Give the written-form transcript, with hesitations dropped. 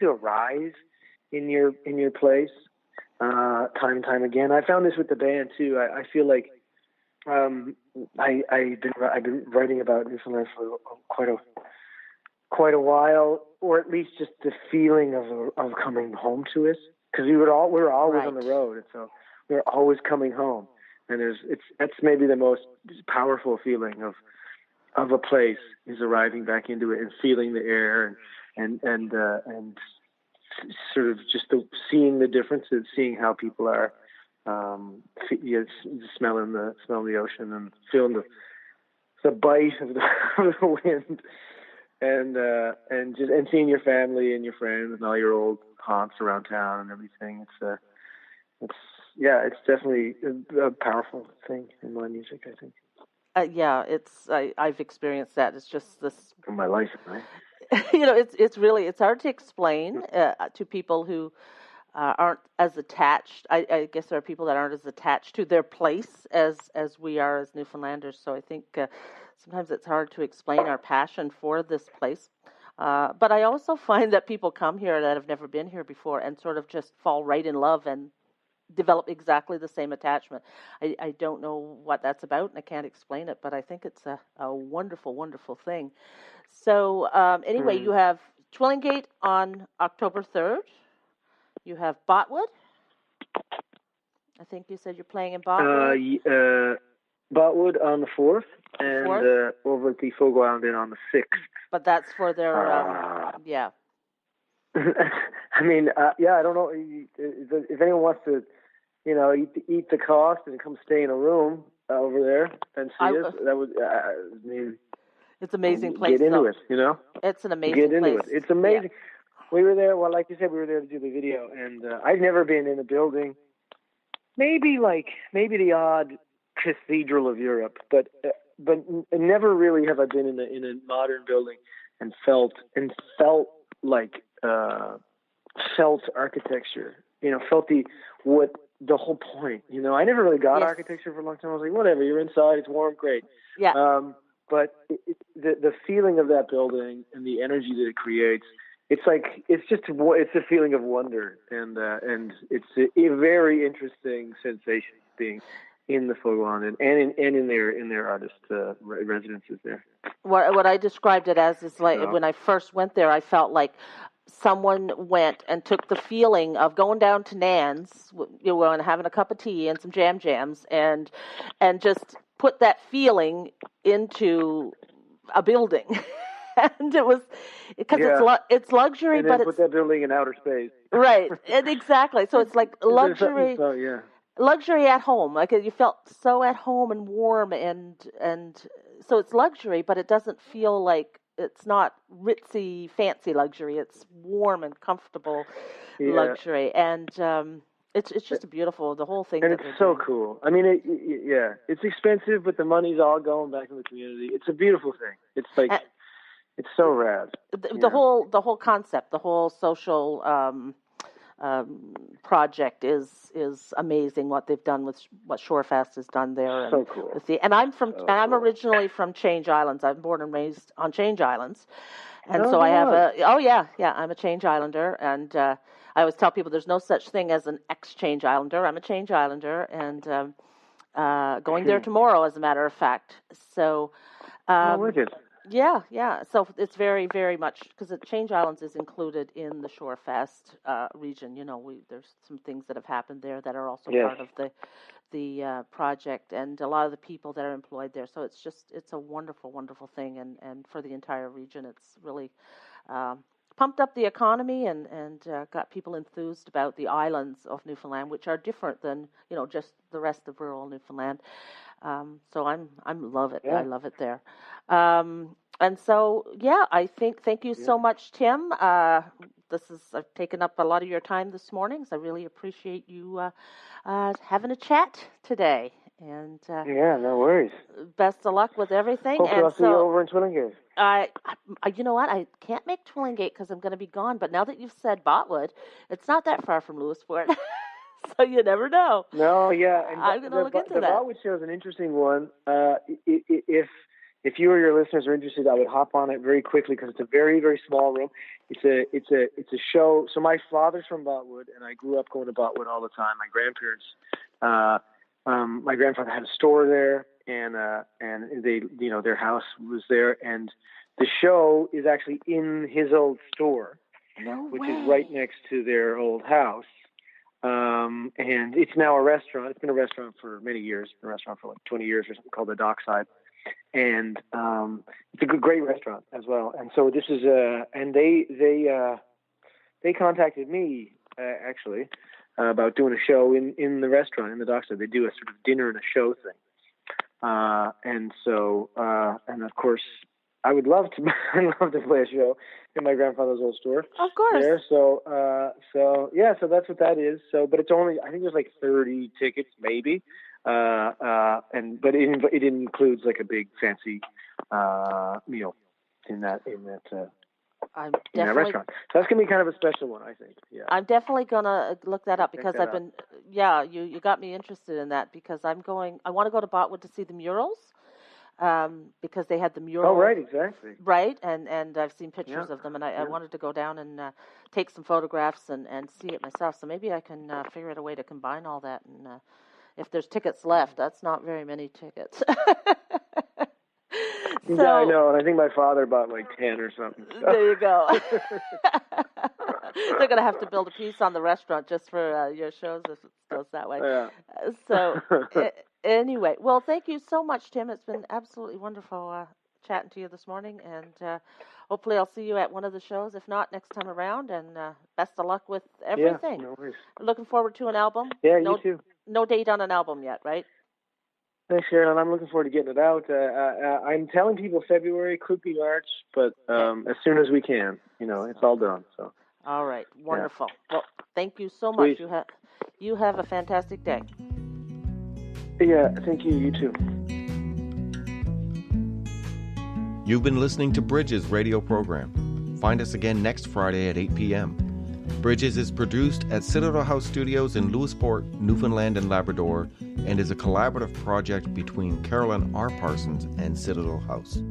to arise in your place time and time again. I found this with the band too. I feel like I've been writing about Newfoundland for quite a while, or at least just the feeling of coming home to it, because we were always right. on the road, and so we're always coming home. And that's maybe the most powerful feeling of a place, is arriving back into it and feeling the air and sort of just seeing the differences, seeing how people are, smelling the ocean and feeling the bite of the wind, and seeing your family and your friends and all your old haunts around town and everything. It's definitely a powerful thing in my music, I think. I've experienced that. It's just this In my life, right? it's hard to explain to people who aren't as attached. I guess there are people that aren't as attached to their place as we are as Newfoundlanders. So I think sometimes it's hard to explain our passion for this place. But I also find that people come here that have never been here before and sort of just fall right in love and develop exactly the same attachment. I don't know what that's about, and I can't explain it, but I think it's a wonderful, wonderful thing. So anyway, you have Twillingate on October 3rd. You have Botwood. I think you said you're playing in Botwood. Botwood on the 4th, and over at the Fogo Island on the 6th. But that's for their, yeah. I mean, I don't know. If anyone wants to, eat the cost and come stay in a room over there and see us, that would, it's an amazing place. Get into it, It's an amazing place. Get into it. It's amazing. Yeah. We were there, like you said, we were there to do the video, and I've never been in a building, maybe the odd cathedral of Europe, but never really have I been in a modern building and felt like felt architecture, felt the whole point. I never really got architecture for a long time. I was like, whatever, you're inside, it's warm, great. Yeah. But the feeling of that building and the energy that it creates, it's a feeling of wonder, and it's a very interesting sensation being in the Fogo Island and in their artist residences there. What I described it as is like when I first went there, I felt like someone went and took the feeling of going down to Nan's, and having a cup of tea and some jams, and just put that feeling into a building. And it was because it's luxury, and then but put that building in outer space. Right, and exactly. So it's like luxury. Luxury at home, like you felt so at home and warm, and so it's luxury, but it doesn't feel like it's not ritzy, fancy luxury. It's warm and comfortable luxury, and it's just a beautiful, the whole thing. And it's so cool. I mean, it's expensive, but the money's all going back in the community. It's a beautiful thing. It's like it's so rad. The whole concept, the whole social. Project is amazing. What they've done with what Shorefest has done there, so cool. And I'm originally from Change Islands. I'm born and raised on Change Islands, and I have I'm a Change Islander, and I always tell people there's no such thing as an ex-Change Islander. I'm a Change Islander, and going there tomorrow, as a matter of fact. So, wicked. Yeah. So it's very, very much because the Change Islands is included in the Shorefest region. There's some things that have happened there that are also part of the project, and a lot of the people that are employed there. So it's a wonderful, wonderful thing, and for the entire region, it's really pumped up the economy and got people enthused about the islands of Newfoundland, which are different than just the rest of rural Newfoundland. So I'm love it. Yeah. I love it there. And so, thank you so much, Tim. I've taken up a lot of your time this morning, so I really appreciate you having a chat today. And no worries. Best of luck with everything. Hopefully I'll see you over in Twillingate. You know what? I can't make Twillingate because I'm going to be gone. But now that you've said Botwood, it's not that far from Lewisport. So you never know. No, yeah. And I'm going to look into that. The Botwood show is an interesting one. if you or your listeners are interested, I would hop on it very quickly because it's a very, very small room. It's a show. So my father's from Botwood, and I grew up going to Botwood all the time. My grandparents, my grandfather had a store there, and they, their house was there, and the show is actually in his old store, which is right next to their old house. And it's now a restaurant. It's been a restaurant for many years. It's been a restaurant for like 20 years or something, called the Dockside. And it's a great restaurant as well. And so this is and they contacted me actually about doing a show in the restaurant in the Dockside. They do a sort of dinner and a show thing. And so and of course I would love to play a show in my grandfather's old store. Of course. There. So that's what that is. So, but it's only, I think there's like 30 tickets maybe. But it includes like a big fancy meal in that restaurant. So that's gonna be kind of a special one, I think. Yeah. I'm definitely gonna look that up because I've been you got me interested in that because I want to go to Botwood to see the murals. Because they had the mural. Oh, right, exactly. Right, and I've seen pictures of them, and I wanted to go down and take some photographs and see it myself. So maybe I can figure out a way to combine all that. And if there's tickets left, that's not very many tickets. Yeah, I know, and I think my father bought like 10 or something. So. There you go. They're going to have to build a piece on the restaurant just for your shows if it goes that way. Yeah. So anyway, well, thank you so much, Tim. It's been absolutely wonderful chatting to you this morning, and hopefully I'll see you at one of the shows, if not next time around, and best of luck with everything. Yeah, no worries. Looking forward to an album. Yeah, you too. No date on an album yet, right? Thanks, Carolyn. I'm looking forward to getting it out. I'm telling people February, could be March, but as soon as we can. It's all done. So. All right, wonderful. Yeah. Well, thank you so much. You have a fantastic day. Yeah, thank you. You too. You've been listening to Bridges radio program. Find us again next Friday at 8 p.m. Bridges is produced at Citadel House Studios in Lewisport, Newfoundland and Labrador, and is a collaborative project between Carolyn R. Parsons and Citadel House.